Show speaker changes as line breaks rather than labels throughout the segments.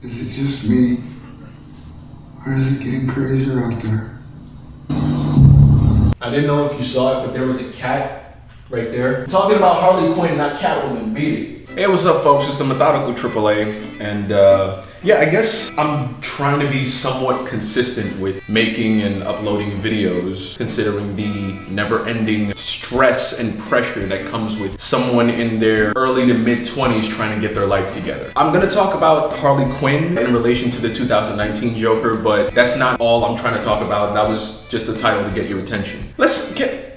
Is it just me? Or is it getting crazier out there?
I didn't know if you saw it, but there was a cat right there. I'm talking about Harley Quinn, not Catwoman. Beat it. Hey, what's up, folks? It's the Methodical AAA, and yeah, I guess I'm trying to be somewhat consistent with making and uploading videos, considering the never-ending stress and pressure that comes with someone in their early to mid-20s trying to get their life together. I'm gonna talk about Harley Quinn in relation to the 2019 Joker, but that's not all I'm trying to talk about. That was just the title to get your attention.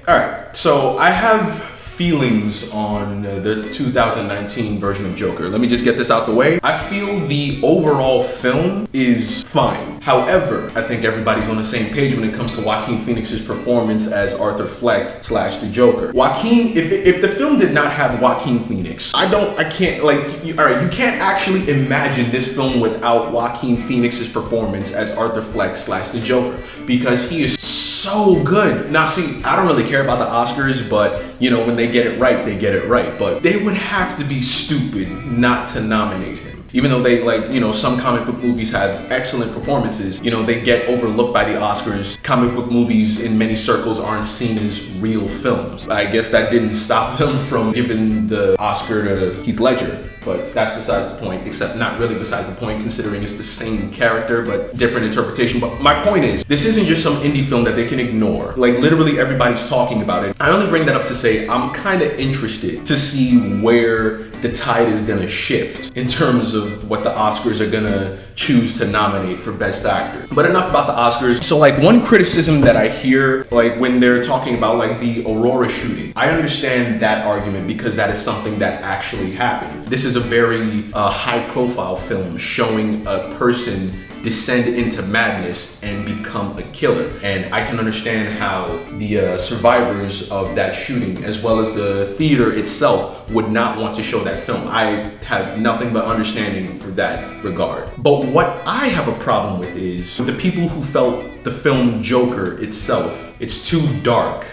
All right, so I have feelings on the 2019 version of Joker. Let me just get this out the way. I feel the overall film is fine. However, I think everybody's on the same page when it comes to Joaquin Phoenix's performance as Arthur Fleck / the Joker. Joaquin, if the film did not have Joaquin Phoenix, all right, you can't actually imagine this film without Joaquin Phoenix's performance as Arthur Fleck / the Joker, because he is so good. Now, see, I don't really care about the Oscars, but you know, when they get it right, they get it right. But they would have to be stupid not to nominate him. Even though they, like, you know, some comic book movies have excellent performances, you know, they get overlooked by the Oscars. Comic book movies in many circles aren't seen as real films. I guess that didn't stop them from giving the Oscar to Heath Ledger. But that's besides the point, except not really besides the point, considering it's the same character, but different interpretation. But my point is, this isn't just some indie film that they can ignore. Like, literally everybody's talking about it. I only bring that up to say I'm kind of interested to see where the tide is gonna shift in terms of what the Oscars are gonna choose to nominate for Best Actor. But enough about the Oscars. So, like, one criticism that I hear, like, when they're talking about, like, the Aurora shooting, I understand that argument because that is something that actually happened. This is a very high-profile film showing a person descend into madness and become a killer. And I can understand how the survivors of that shooting, as well as the theater itself, would not want to show that film. I have nothing but understanding for that regard. But what I have a problem with is the people who felt the film Joker itself, it's too dark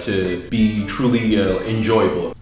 to be truly enjoyable.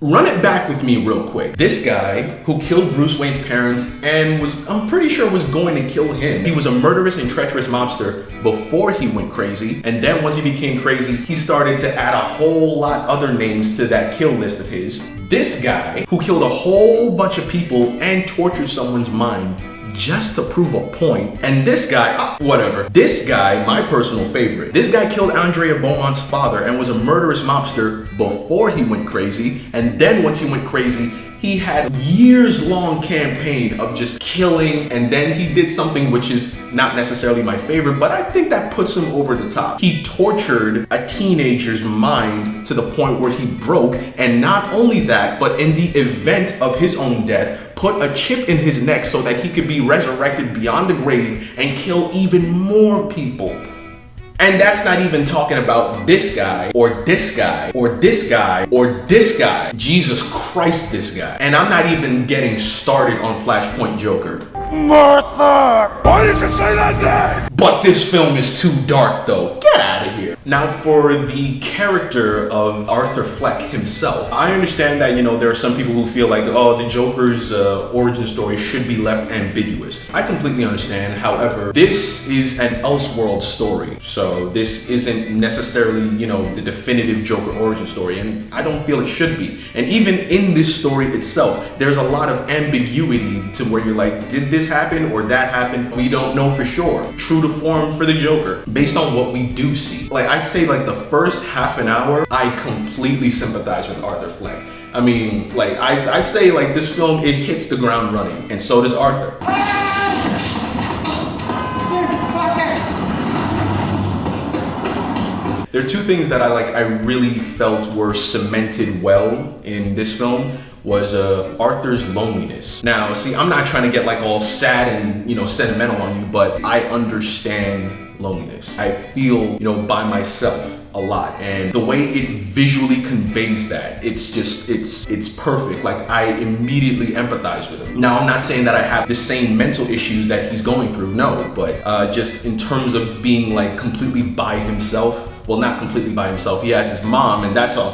Run it back with me real quick. This guy who killed Bruce Wayne's parents and I'm pretty sure was going to kill him. He was a murderous and treacherous mobster before he went crazy. And then once he became crazy, he started to add a whole lot other names to that kill list of his. This guy who killed a whole bunch of people and tortured someone's mind just to prove a point. And this guy, whatever. This guy, my personal favorite. This guy killed Andrea Beaumont's father and was a murderous mobster before he went crazy. And then once he went crazy, he had years-long campaign of just killing, and then he did something which is not necessarily my favorite, but I think that puts him over the top. He tortured a teenager's mind to the point where he broke, and not only that, but in the event of his own death, put a chip in his neck so that he could be resurrected beyond the grave and kill even more people. And that's not even talking about this guy, or this guy, or this guy, or this guy. Jesus Christ, this guy. And I'm not even getting started on Flashpoint Joker. Martha! Why did you say that name? But this film is too dark, though. Get out of here. Now, for the character of Arthur Fleck himself, I understand that, you know, there are some people who feel like, oh, the Joker's origin story should be left ambiguous. I completely understand. However, this is an Elseworld story. So this isn't necessarily, you know, the definitive Joker origin story, and I don't feel it should be. And even in this story itself, there's a lot of ambiguity to where you're like, did this happen or that happen? We don't know for sure. True to form for the Joker, based on what we do see. Like, I'd say like the first half an hour, I completely sympathize with Arthur Fleck. I mean, like, I'd say like this film, it hits the ground running, and so does Arthur. There are two things that I really felt were cemented well in this film was Arthur's loneliness. Now, see, I'm not trying to get like all sad and, you know, sentimental on you, but I understand loneliness. I feel, you know, by myself a lot, and the way it visually conveys that, it's perfect. Like, I immediately empathize with him. Now, I'm not saying that I have the same mental issues that he's going through, no, but just in terms of being like completely by himself, well, not completely by himself, he has his mom, and that's a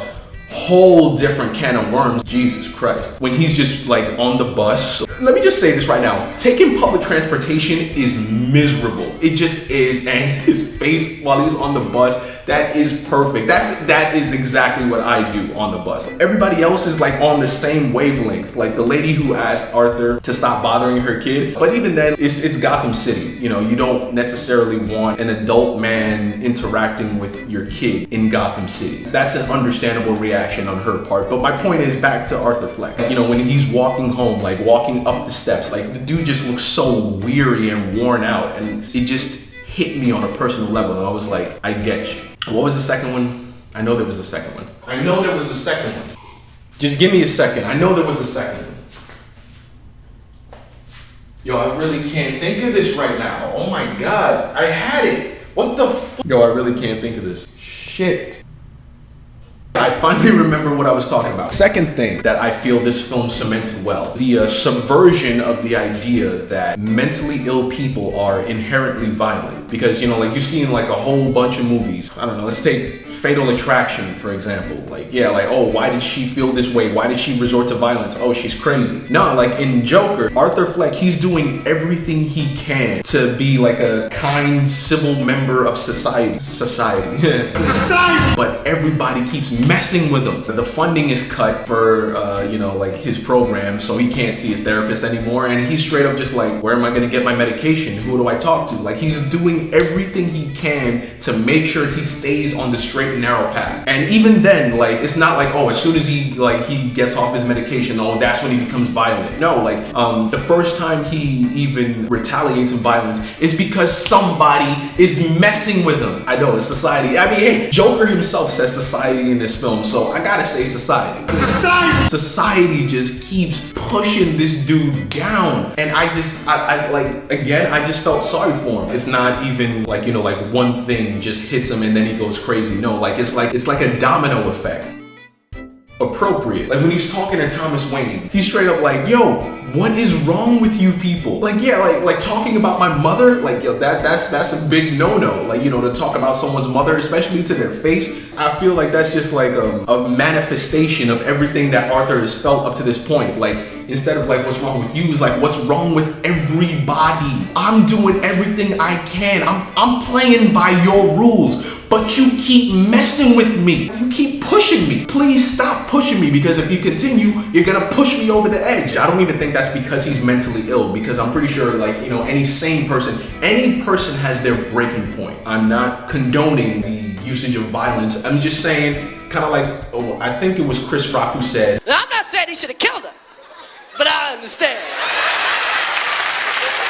whole different can of worms. Jesus Christ. When he's just like on the bus. Let me just say this right now. Taking public transportation is miserable. It just is. And his face while he's on the bus, that is perfect. That is exactly what I do on the bus. Everybody else is like on the same wavelength. Like the lady who asked Arthur to stop bothering her kid. But even then, it's Gotham City. You know, you don't necessarily want an adult man interacting with your kid in Gotham City. That's an understandable reaction on her part. But my point is back to Arthur Fleck. You know, when he's walking home, like walking up the steps, like the dude just looks so weary and worn out, and it just hit me on a personal level. And I was like, I get you. What was the second one? I know there was a second one. I know there was a second one. Just give me a second. I know there was a second one. Yo, I really can't think of this right now. Oh my God, I had it. What the fuck? Yo, I really can't think of this. Shit. I finally remember what I was talking about. Second thing that I feel this film cemented well, the subversion of the idea that mentally ill people are inherently violent. Because, you know, like you see in like a whole bunch of movies. I don't know, let's take Fatal Attraction, for example. Like, yeah, like, oh, why did she feel this way? Why did she resort to violence? Oh, she's crazy. No, like in Joker, Arthur Fleck, he's doing everything he can to be like a kind, civil member of society. But everybody keeps messing with him. The funding is cut for, you know, like his program, so he can't see his therapist anymore. And he's straight up just like, where am I gonna get my medication? Who do I talk to? Like, he's doing everything he can to make sure he stays on the straight and narrow path. And even then, like, it's not like, oh, as soon as he gets off his medication, oh, that's when he becomes violent. No, like, the first time he even retaliates in violence is because somebody is messing with him. I know, it's society. I mean, hey, Joker himself says society in this film, so I gotta say society. Society just keeps pushing this dude down. And I like, again, I just felt sorry for him. It's not even like, you know, like one thing just hits him and then he goes crazy. No, like it's like a domino effect. Appropriate. Like when he's talking to Thomas Wayne, he's straight up like, yo, what is wrong with you people? Like, yeah, like talking about my mother, like, yo, that's a big no-no. Like, you know, to talk about someone's mother, especially to their face, I feel like that's just like a manifestation of everything that Arthur has felt up to this point. Like, instead of like, what's wrong with you, is like, what's wrong with everybody? I'm doing everything I can. I'm playing by your rules. But you keep messing with me. You keep pushing me. Please stop pushing me, because if you continue, you're gonna push me over the edge. I don't even think that's because he's mentally ill, because I'm pretty sure, like, you know, any sane person, any person has their breaking point. I'm not condoning the usage of violence. I'm just saying, kind of like, oh, I think it was Chris Rock who said,
now, I'm not saying he should have killed her, but I understand.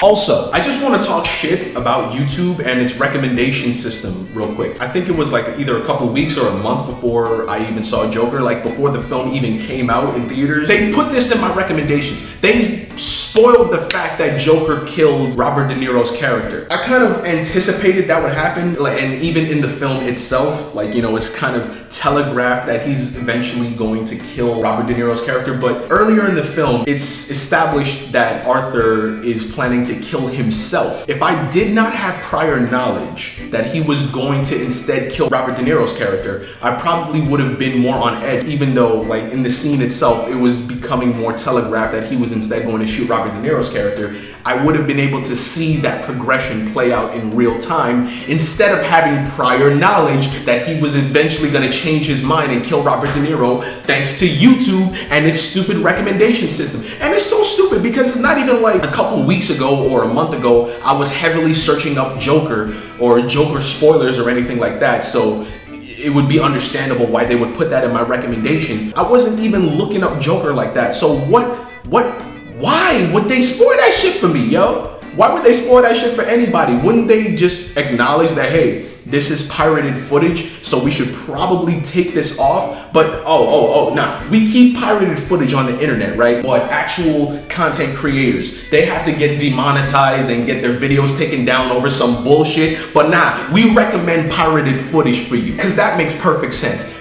Also, I just want to talk shit about YouTube and its recommendation system real quick. I think it was like either a couple weeks or a month before I even saw Joker, like before the film even came out in theaters. They put this in my recommendations. They spoiled the fact that Joker killed Robert De Niro's character. I kind of anticipated that would happen, like, and even in the film itself, like, you know, it's kind of telegraphed that he's eventually going to kill Robert De Niro's character. But earlier in the film, it's established that Arthur is planning to kill himself. If I did not have prior knowledge that he was going to instead kill Robert De Niro's character, I probably would have been more on edge, even though, like, in the scene itself, it was becoming more telegraphed that he was instead going to shoot Robert De Niro's character. I would have been able to see that progression play out in real time, instead of having prior knowledge that he was eventually going to change his mind and kill Robert De Niro thanks to YouTube and its stupid recommendation system. And it's so stupid because it's not even like a couple weeks ago or a month ago I was heavily searching up Joker or Joker spoilers or anything like that, so it would be understandable why they would put that in my recommendations. I wasn't even looking up Joker like that, so why would they spoil that shit for me, yo? Why would they spoil that shit for anybody? Wouldn't they just acknowledge that, hey, this is pirated footage, so we should probably take this off? But nah, we keep pirated footage on the internet, right? But actual content creators, they have to get demonetized and get their videos taken down over some bullshit. But nah, we recommend pirated footage for you, because that makes perfect sense.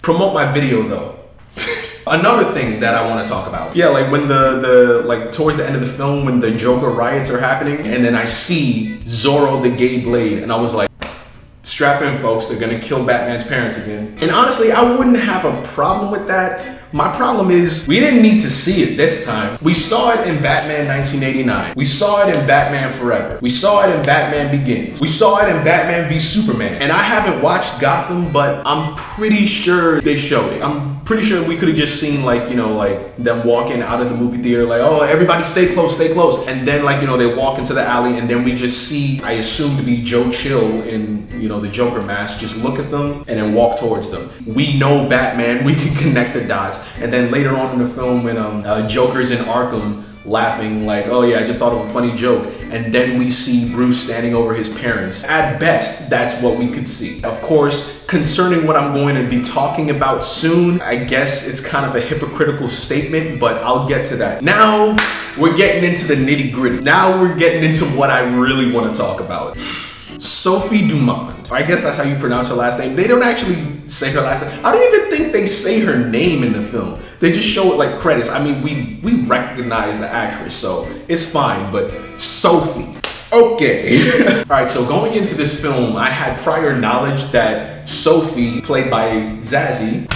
Promote my video though. Another thing that I want to talk about. Yeah, like when the like towards the end of the film, when the Joker riots are happening, and then I see Zorro the Gay Blade, and I was like, strap in folks, they're gonna kill Batman's parents again. And honestly, I wouldn't have a problem with that. My problem is, we didn't need to see it this time. We saw it in Batman 1989. We saw it in Batman Forever. We saw it in Batman Begins. We saw it in Batman v Superman. And I haven't watched Gotham, but I'm pretty sure they showed it. I'm pretty sure we could have just seen like, you know, like them walking out of the movie theater like, oh, everybody stay close, stay close. And then like, you know, they walk into the alley and then we just see, I assume to be Joe Chill in, you know, the Joker mask, just look at them and then walk towards them. We know Batman, we can connect the dots. And then later on in the film when Joker's in Arkham laughing like, oh yeah, I just thought of a funny joke. And then we see Bruce standing over his parents. At best, that's what we could see. Of course, concerning what I'm going to be talking about soon, I guess it's kind of a hypocritical statement, but I'll get to that. Now, we're getting into the nitty gritty. Now we're getting into what I really want to talk about. Sophie Dumond. I guess that's how you pronounce her last name. They don't actually say her last name. I don't even think they say her name in the film. They just show it like credits. I mean, we recognize the actress, so it's fine, but Sophie. Okay. All right, so going into this film, I had prior knowledge that Sophie, played by Zazie,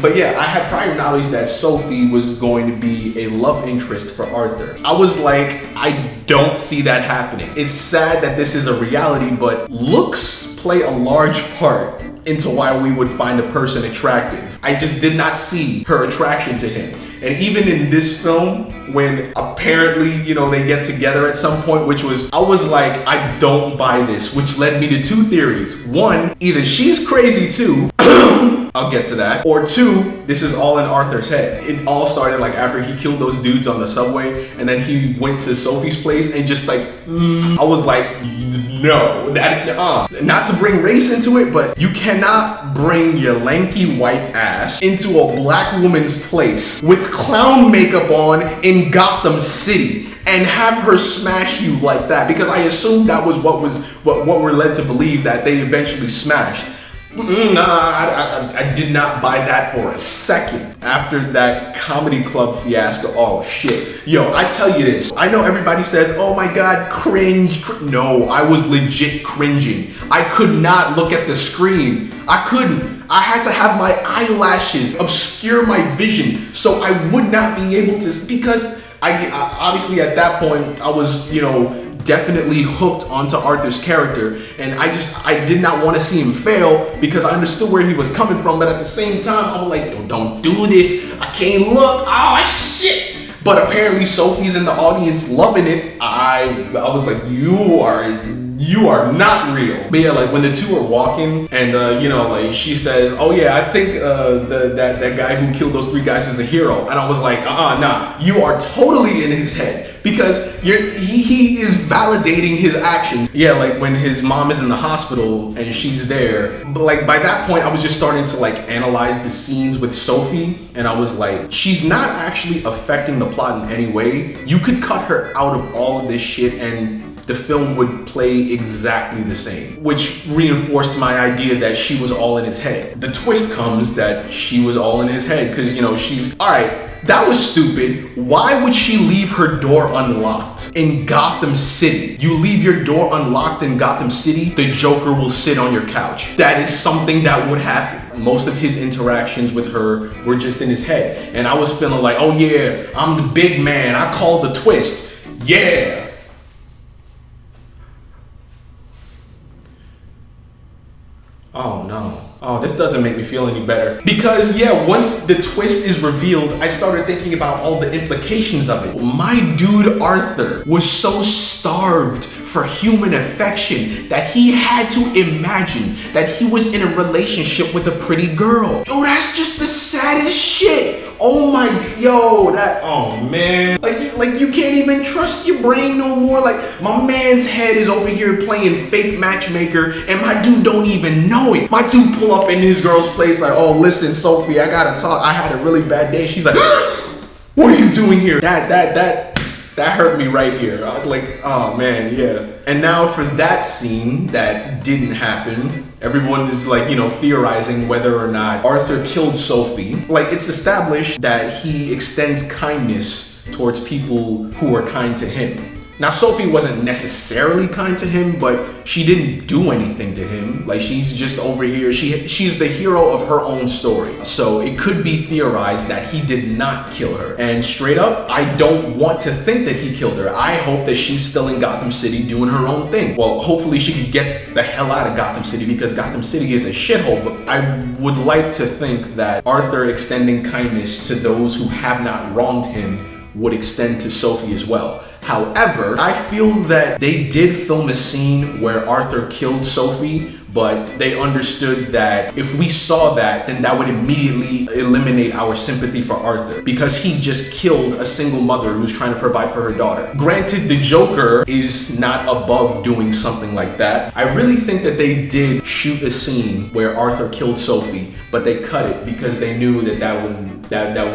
but yeah, I had prior knowledge that Sophie was going to be a love interest for Arthur. I was like, I don't see that happening. It's sad that this is a reality, but looks play a large part into why we would find a person attractive. I just did not see her attraction to him. And even in this film, when apparently, you know, they get together at some point, I was like, I don't buy this, which led me to two theories. One, either she's crazy too, I'll get to that, or two, this is all in Arthur's head. It all started like after he killed those dudes on the subway, and then he went to Sophie's place and just like, I was like, no, not to bring race into it, but you cannot bring your lanky white ass into a black woman's place with clown makeup on in Gotham City and have her smash you like that, because I assumed that was what we're led to believe, that they eventually smashed. I did not buy that for a second. After that comedy club fiasco, oh shit. Yo, I tell you this, I know everybody says, oh my God, cringe. No, I was legit cringing. I could not look at the screen. I couldn't. I had to have my eyelashes obscure my vision so I would not be able to, because I obviously at that point I was, you know, definitely hooked onto Arthur's character, and I did not want to see him fail because I understood where he was coming from, but at the same time I'm like, yo, don't do this, I can't look, oh shit. But apparently Sophie's in the audience loving it. I was like, you are not real. But yeah, like when the two are walking and you know, like she says, oh yeah, I think that guy who killed those three guys is a hero. And I was like, nah, you are totally in his head, because he is validating his actions. Yeah, like when his mom is in the hospital and she's there, but like by that point I was just starting to like analyze the scenes with Sophie, and I was like, she's not actually affecting the plot in any way. You could cut her out of all of this shit and the film would play exactly the same, which reinforced my idea that she was all in his head. The twist comes that she was all in his head because, you know, she's, all right, that was stupid. Why would she leave her door unlocked in Gotham City? You leave your door unlocked in Gotham City, the Joker will sit on your couch. That is something that would happen. Most of his interactions with her were just in his head. And I was feeling like, oh yeah, I'm the big man. I called the twist. Yeah. Oh no. Oh, this doesn't make me feel any better. Because yeah, once the twist is revealed, I started thinking about all the implications of it. My dude Arthur was so starved for human affection that he had to imagine that he was in a relationship with a pretty girl. Yo, that's just the saddest shit. Oh my, yo, that, oh man. Like you can't even trust your brain no more. Like my man's head is over here playing fake matchmaker and my dude don't even know it. My dude pull up in his girl's place like, oh listen, Sophie, I gotta talk. I had a really bad day. She's like, what are you doing here? That hurt me right here. I was like, oh man, yeah. And now for that scene that didn't happen, everyone is like, you know, theorizing whether or not Arthur killed Sophie. Like, it's established that he extends kindness towards people who are kind to him. Now, Sophie wasn't necessarily kind to him, but she didn't do anything to him. Like, she's just over here. She's the hero of her own story. So it could be theorized that he did not kill her. And straight up, I don't want to think that he killed her. I hope that she's still in Gotham City doing her own thing. Well, hopefully she could get the hell out of Gotham City, because Gotham City is a shithole. But I would like to think that Arthur extending kindness to those who have not wronged him would extend to Sophie as well. However, I feel that they did film a scene where Arthur killed Sophie, but they understood that if we saw that, then that would immediately eliminate our sympathy for Arthur, because he just killed a single mother who's trying to provide for her daughter. Granted, the Joker is not above doing something like that. I really think that they did shoot a scene where Arthur killed Sophie, but they cut it because they knew that that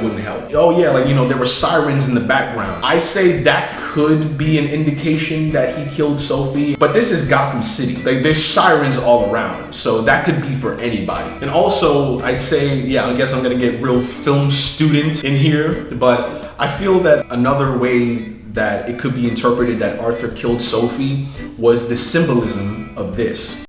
wouldn't help. Oh yeah, like, you know, there were sirens in the background. I say that could be an indication that he killed Sophie, but this is Gotham City. Like, there's sirens all around, so that could be for anybody. And also, I'd say, yeah, I guess I'm gonna get real film student in here, but I feel that another way that it could be interpreted that Arthur killed Sophie was the symbolism of this.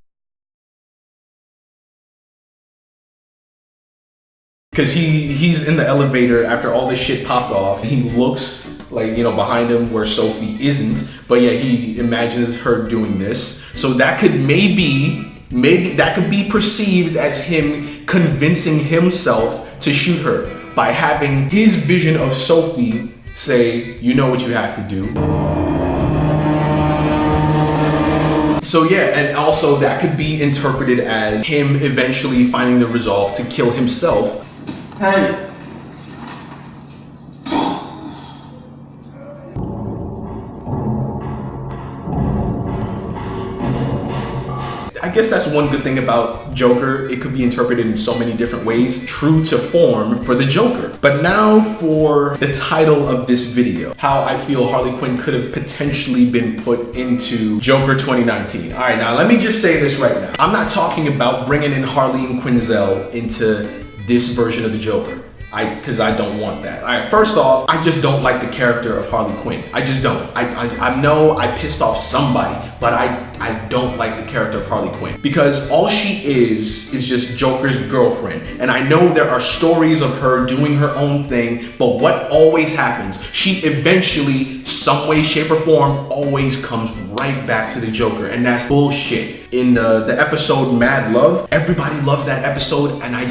Because he's in the elevator after all this shit popped off. He looks like, you know, behind him where Sophie isn't, but yeah, he imagines her doing this. So that could maybe that could be perceived as him convincing himself to shoot her by having his vision of Sophie say, you know what you have to do. So yeah, and also that could be interpreted as him eventually finding the resolve to kill himself.
Hey.
I guess that's one good thing about Joker. It could be interpreted in so many different ways, true to form for the Joker. But now for the title of this video, how I feel Harley Quinn could have potentially been put into Joker 2019. All right, now let me just say this right now. I'm not talking about bringing in Harley and Quinzel into this version of the Joker. Because I don't want that. All right, first off, I just don't like the character of Harley Quinn. I just don't. I know I pissed off somebody, but I don't like the character of Harley Quinn, because all she is just Joker's girlfriend. And I know there are stories of her doing her own thing, but what always happens, she eventually, some way, shape, or form, always comes right back to the Joker, and that's bullshit. In the episode Mad Love, everybody loves that episode, and I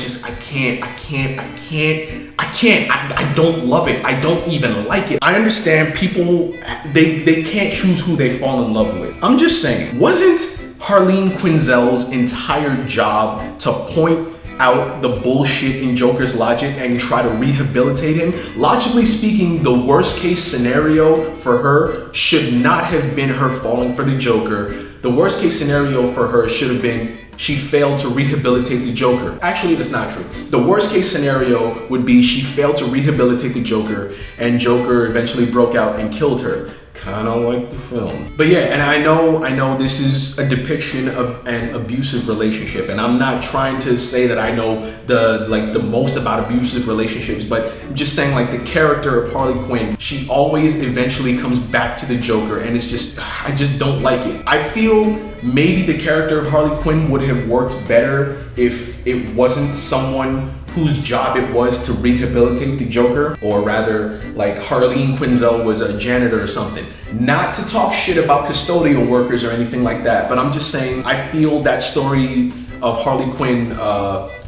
don't love it. I don't even like it. I understand people, they can't choose who they fall in love with. I'm just saying, wasn't Harleen Quinzel's entire job to point out the bullshit in Joker's logic and try to rehabilitate him? Logically speaking, the worst case scenario for her should not have been her falling for the Joker. The worst case scenario for her should have been she failed to rehabilitate the Joker. Actually, that's not true. The worst case scenario would be she failed to rehabilitate the Joker and Joker eventually broke out and killed her. Kind of like the film. But yeah, and I know this is a depiction of an abusive relationship, and I'm not trying to say that I know the most about abusive relationships, but I'm just saying, like, the character of Harley Quinn, she always eventually comes back to the Joker, and it's just, I just don't like it. I feel maybe the character of Harley Quinn would have worked better if it wasn't someone whose job it was to rehabilitate the Joker, or rather, like, Harleen Quinzel was a janitor or something. Not to talk shit about custodial workers or anything like that, but I'm just saying, I feel that story of Harley Quinn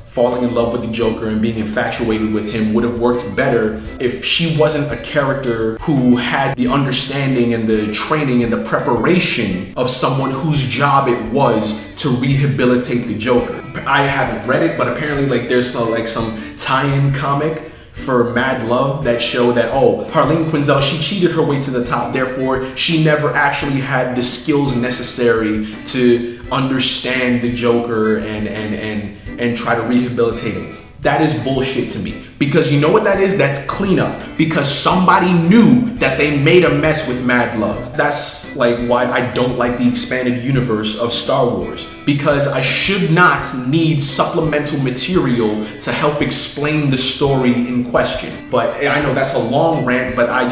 falling in love with the Joker and being infatuated with him would have worked better if she wasn't a character who had the understanding and the training and the preparation of someone whose job it was to rehabilitate the Joker. I haven't read it, but apparently, like, there's some tie-in comic for Mad Love that show that, oh, Harleen Quinzel, she cheated her way to the top, therefore she never actually had the skills necessary to understand the Joker and try to rehabilitate him. that is bullshit to me. Because you know what that is? That's cleanup. Because somebody knew that they made a mess with Mad Love. That's like why I don't like the expanded universe of Star Wars. Because I should not need supplemental material to help explain the story in question. But I know that's a long rant, but I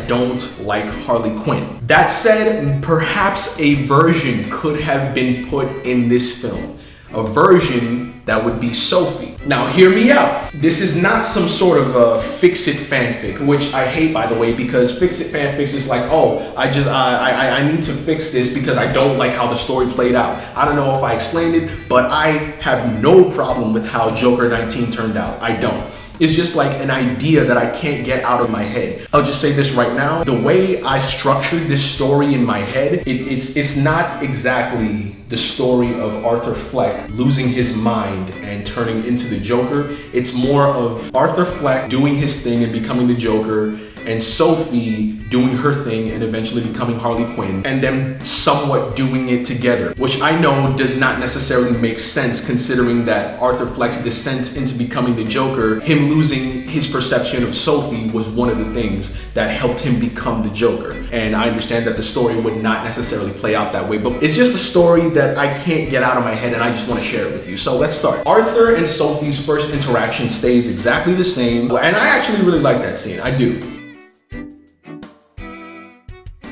don't like Harley Quinn. That said, perhaps a version could have been put in this film. A version that would be Sophie. Now hear me out. This is not some sort of a fix-it fanfic, which I hate, by the way, because fix-it fanfics is like, oh, I need to fix this because I don't like how the story played out. I don't know if I explained it, but I have no problem with how Joker 19 turned out. I don't. It's just like an idea that I can't get out of my head. I'll just say this right now. The way I structured this story in my head, it's not exactly the story of Arthur Fleck losing his mind and turning into the Joker. It's more of Arthur Fleck doing his thing and becoming the Joker, and Sophie doing her thing and eventually becoming Harley Quinn, and them somewhat doing it together, which I know does not necessarily make sense considering that Arthur Fleck's descent into becoming the Joker, him losing his perception of Sophie was one of the things that helped him become the Joker. And I understand that the story would not necessarily play out that way, but it's just a story that I can't get out of my head and I just want to share it with you. So let's start. Arthur and Sophie's first interaction stays exactly the same, and I actually really like that scene. I do.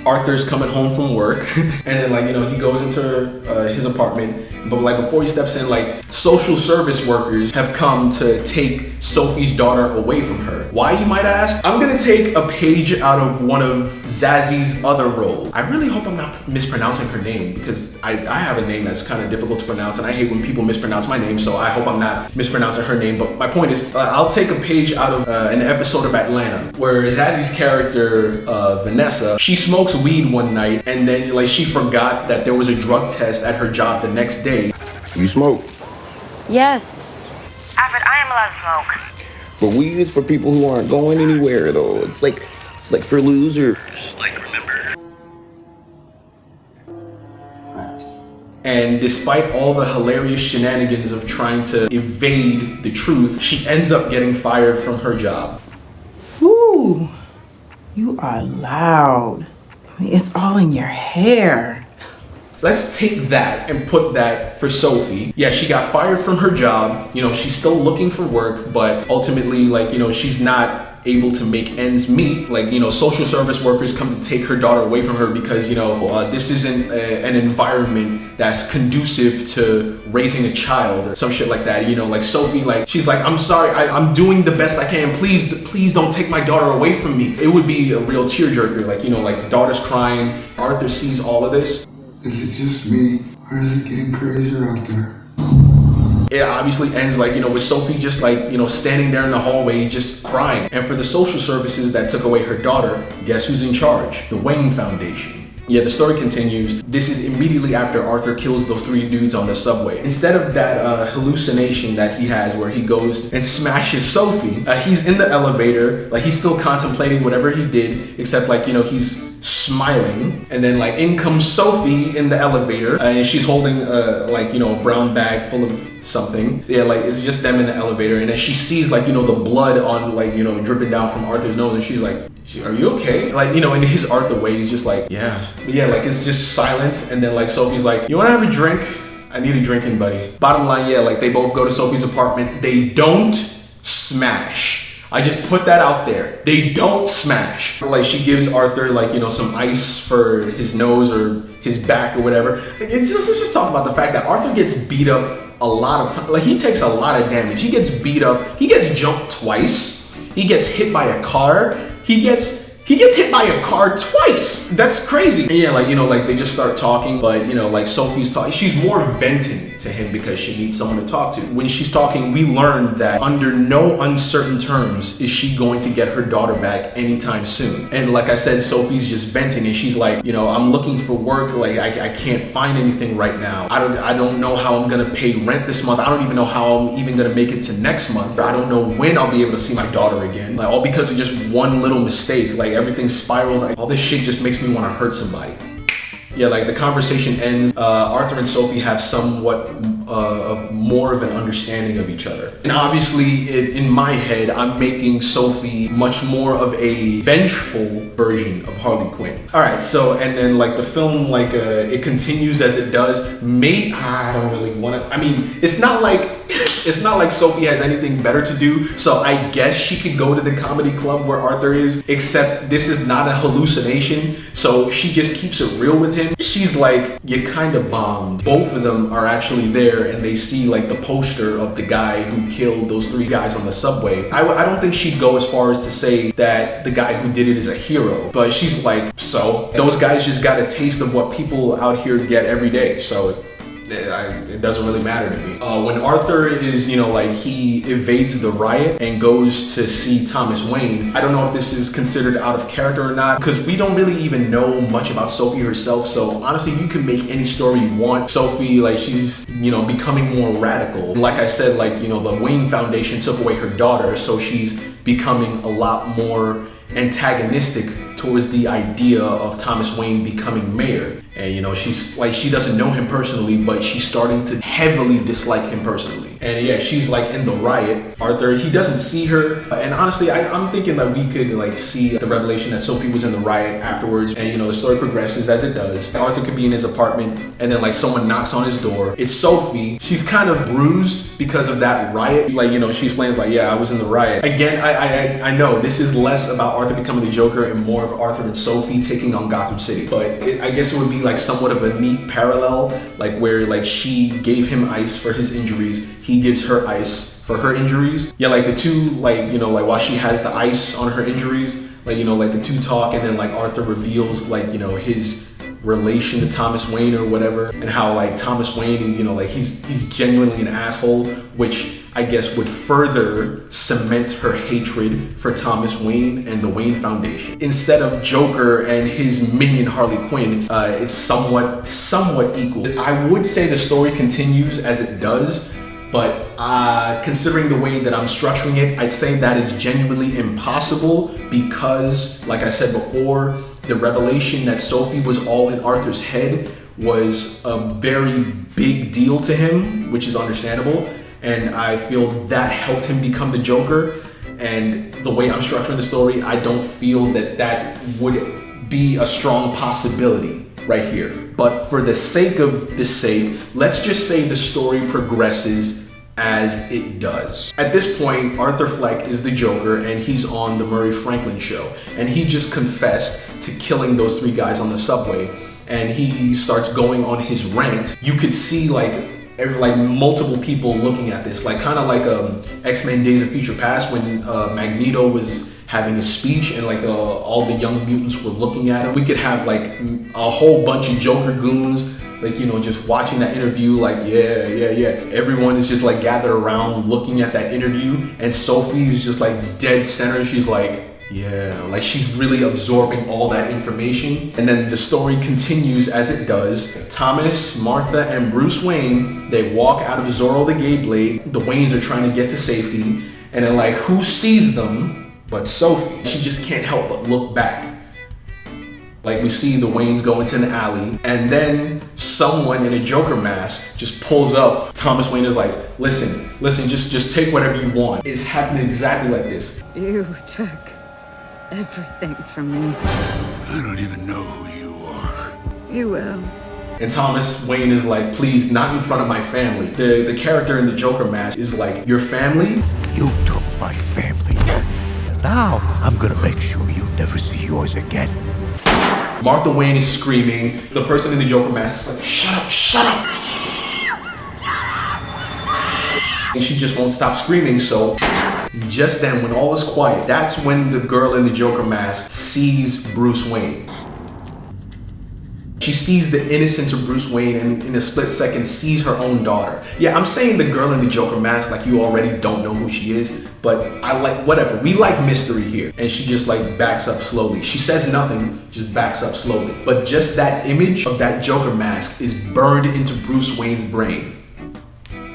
Arthur's coming home from work and then he goes into his apartment, but before he steps in, social service workers have come to take Sophie's daughter away from her. Why, you might ask? I'm gonna take a page out of one of Zazzy's other roles. I really hope I'm not mispronouncing her name because I have a name that's kind of difficult to pronounce and I hate when people mispronounce my name, so I hope I'm not mispronouncing her name. But my point is, I'll take a page out of an episode of Atlanta where Zazzy's character, Vanessa, she smokes weed one night and then she forgot that there was a drug test at her job the next day.
You smoke?
Yes.
But I am allowed to smoke.
But weed is for people who aren't going anywhere, though. It's like for losers.
Remember.
And despite all the hilarious shenanigans of trying to evade the truth, she ends up getting fired from her job.
Ooh, you are loud. It's all in your hair.
Let's take that and put that for Sophie. Yeah, she got fired from her job. She's still looking for work, but ultimately, she's not able to make ends meet. Social service workers come to take her daughter away from her because, this isn't an environment that's conducive to raising a child or some shit like that. Sophie, she's like, I'm sorry, I'm doing the best I can. Please don't take my daughter away from me. It would be a real tearjerker. The daughter's crying. Arthur sees all of this.
Is it just me, or is it getting crazier out there?
It obviously ends with Sophie just standing there in the hallway just crying. And for the social services that took away her daughter, guess who's in charge? The Wayne Foundation. Yeah, the story continues. This is immediately after Arthur kills those 3 dudes on the subway. Instead of that hallucination that he has where he goes and smashes Sophie, he's in the elevator, he's still contemplating whatever he did, except he's smiling, and then in comes Sophie in the elevator, and she's holding a brown bag full of something. Yeah, it's just them in the elevator, and then she sees the blood on dripping down from Arthur's nose, and she's like, are you okay? In his Arthur way, he's just yeah. But yeah, it's just silent, and then Sophie's like, you wanna have a drink? I need a drinking buddy. Bottom line, yeah, they both go to Sophie's apartment. They don't smash. I just put that out there. They don't smash. She gives Arthur some ice for his nose or his back or whatever. Let's just talk about the fact that Arthur gets beat up a lot of times. He takes a lot of damage. He gets beat up. He gets jumped twice. He gets hit by a car. He gets hit by a car twice. That's crazy. And yeah, they just start talking, but Sophie's talking. She's more venting to him because she needs someone to talk to. When she's talking, we learn that under no uncertain terms is she going to get her daughter back anytime soon. And like I said, Sophie's just venting and she's like, I'm looking for work. I can't find anything right now. I don't know how I'm gonna pay rent this month. I don't even know how I'm even gonna make it to next month. I don't know when I'll be able to see my daughter again. All because of just one little mistake. Everything spirals. All this shit just makes me want to hurt somebody. Yeah, the conversation ends. Arthur and Sophie have somewhat of more of an understanding of each other. And obviously, in my head, I'm making Sophie much more of a vengeful version of Harley Quinn. All right, so and then like the film, like it continues as it does. I don't really want to. I mean, it's not like Sophie has anything better to do, so I guess she could go to the comedy club where Arthur is, except this is not a hallucination, so she just keeps it real with him. She's like, you kind of bombed. Both of them are actually there, and they see like the poster of the guy who killed those 3 guys on the subway. I don't think she'd go as far as to say that the guy who did it is a hero, but she's like, so those guys just got a taste of what people out here get every day, so it doesn't really matter to me. When Arthur is, he evades the riot and goes to see Thomas Wayne, I don't know if this is considered out of character or not, because we don't really even know much about Sophie herself. So honestly, you can make any story you want. Sophie, like, she's, becoming more radical. Like I said, the Wayne Foundation took away her daughter, so she's becoming a lot more antagonistic towards the idea of Thomas Wayne becoming mayor. And she's like, she doesn't know him personally, but she's starting to heavily dislike him personally. And yeah, she's like in the riot. Arthur, he doesn't see her. And honestly, I'm thinking that we could like see the revelation that Sophie was in the riot afterwards. And the story progresses as it does. Arthur could be in his apartment and then like someone knocks on his door. It's Sophie. She's kind of bruised because of that riot. Like, she explains like, yeah, I was in the riot. Again, I know this is less about Arthur becoming the Joker and more of Arthur and Sophie taking on Gotham City. But I guess it would be like somewhat of a neat parallel, like where like she gave him ice for his injuries, he gives her ice for her injuries. Yeah, like the two, like while she has the ice on her injuries, like like the two talk, and then like Arthur reveals like his relation to Thomas Wayne or whatever, and how like Thomas Wayne, like he's genuinely an asshole, which I guess would further cement her hatred for Thomas Wayne and the Wayne Foundation. Instead of Joker and his minion Harley Quinn, it's somewhat equal. I would say the story continues as it does, but considering the way that I'm structuring it, I'd say that is genuinely impossible because, like I said before, the revelation that Sophie was all in Arthur's head was a very big deal to him, which is understandable. And I feel that helped him become the Joker. And the way I'm structuring the story, I don't feel that would be a strong possibility right here. But for the sake of the sake, let's just say the story progresses as it does. At this point, Arthur Fleck is the Joker and he's on the Murray Franklin show. And he just confessed to killing those 3 guys on the subway. And he starts going on his rant. You could see like multiple people looking at this, like kind of like X-Men Days of Future Past when Magneto was having a speech and like all the young mutants were looking at him. We could have like a whole bunch of Joker goons, like just watching that interview, like yeah. Everyone is just like gathered around looking at that interview, and Sophie's just like dead center. She's like, yeah, like she's really absorbing all that information. And then the story continues as it does. Thomas, Martha, and Bruce Wayne, they walk out of Zorro the Gay Blade. The Waynes are trying to get to safety. And then like, who sees them but Sophie? She just can't help but look back. Like we see the Waynes go into an alley, and then someone in a Joker mask just pulls up. Thomas Wayne is like, listen, just take whatever you want. It's happening exactly like this.
You took everything from me.
I don't even know who you are.
You will.
And Thomas Wayne is like, please, not in front of my family. The character in the Joker mask is like, your family?
You took my family. And now I'm gonna make sure you never see yours again.
Martha Wayne is screaming. The person in the Joker mask is like, shut up. And she just won't stop screaming, so just then, when all is quiet, that's when the girl in the Joker mask sees Bruce Wayne. She sees the innocence of Bruce Wayne and in a split second sees her own daughter. Yeah, I'm saying the girl in the Joker mask like you already don't know who she is, but I like, whatever. We like mystery here. And she just like backs up slowly. She says nothing, just backs up slowly. But just that image of that Joker mask is burned into Bruce Wayne's brain.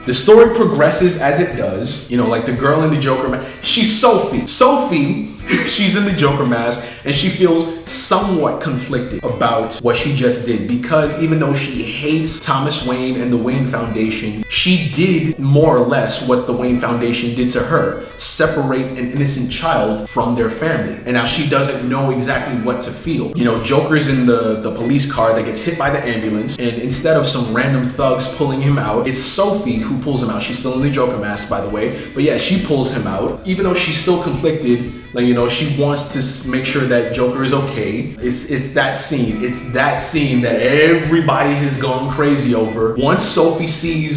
The story progresses as it does. Like the girl in the Joker mask, she's Sophie. Sophie She's in the Joker mask and she feels somewhat conflicted about what she just did, because even though she hates Thomas Wayne and the Wayne Foundation, she did more or less what the Wayne Foundation did to her: separate an innocent child from their family. And now she doesn't know exactly what to feel. You know, Joker's in the police car that gets hit by the ambulance, and instead of some random thugs pulling him out, it's Sophie who pulls him out. She's still in the Joker mask, by the way, but yeah, she pulls him out. Even though she's still conflicted, like, you know, she wants to make sure that Joker is okay. It's that scene. It's that scene that everybody has gone crazy over. Once Sophie sees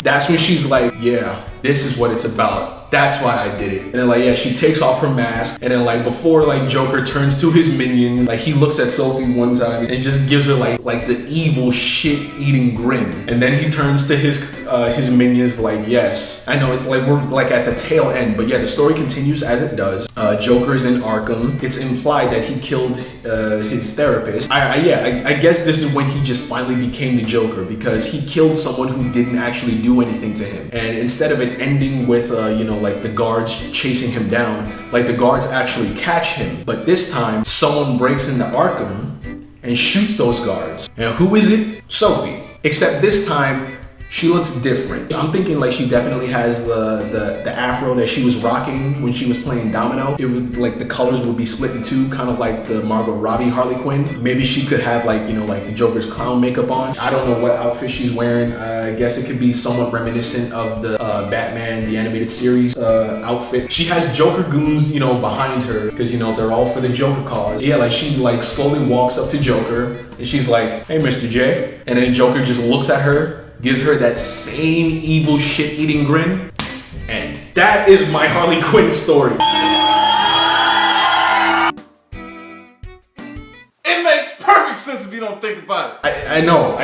that's when she's like, yeah, this is what it's about. That's why I did it. And then like, yeah, she takes off her mask, and then like before like Joker turns to his minions, like he looks at Sophie one time and just gives her like the evil shit-eating grin. And then he turns to his minions like, yes. I know it's like we're like at the tail end, but yeah, the story continues as it does. Joker is in Arkham. It's implied that he killed his therapist. I guess this is when he just finally became the Joker, because he killed someone who didn't actually do anything to him. And instead of it ending with you know, like the guards chasing him down, like the guards actually catch him. But this time, someone breaks into Arkham and shoots those guards. And who is it? Sophie. Except this time, she looks different. I'm thinking like she definitely has the afro that she was rocking when she was playing Domino. It would like the colors would be split in two, kind of like the Margot Robbie Harley Quinn. Maybe she could have like, you know, like the Joker's clown makeup on. I don't know what outfit she's wearing. I guess it could be somewhat reminiscent of the Batman, the animated series outfit. She has Joker goons, you know, behind her, because, you know, they're all for the Joker cause. Yeah, like she like slowly walks up to Joker and she's like, hey, Mr. J. And then Joker just looks at her, gives her that same evil shit-eating grin, and that is my Harley Quinn story.
It makes perfect sense if you don't think about it.
I know.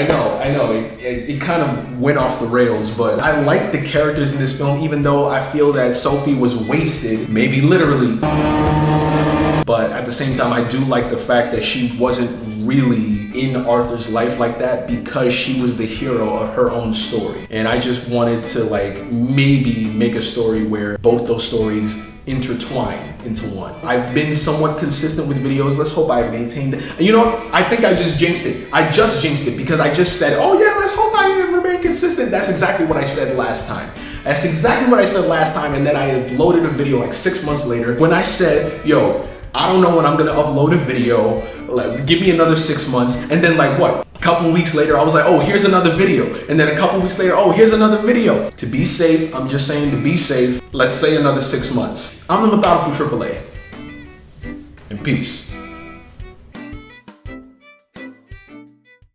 It kind of went off the rails, but I like the characters in this film, even though I feel that Sophie was wasted, maybe literally. But at the same time, I do like the fact that she wasn't really in Arthur's life like that, because she was the hero of her own story. And I just wanted to like maybe make a story where both those stories intertwine into one. I've been somewhat consistent with videos. Let's hope I maintained it. You know what? I think I just jinxed it. I just jinxed it because I just said, oh yeah, let's hope I remain consistent. That's exactly what I said last time. That's exactly what I said last time. And then I uploaded a video like 6 months later when I said, yo, I don't know when I'm gonna upload a video, like give me another 6 months. And then like what? A couple weeks later, I was like, oh, here's another video. And then a couple weeks later, oh, here's another video. To be safe, I'm just saying to be safe, let's say another 6 months. I'm the Methodical AAA. And peace.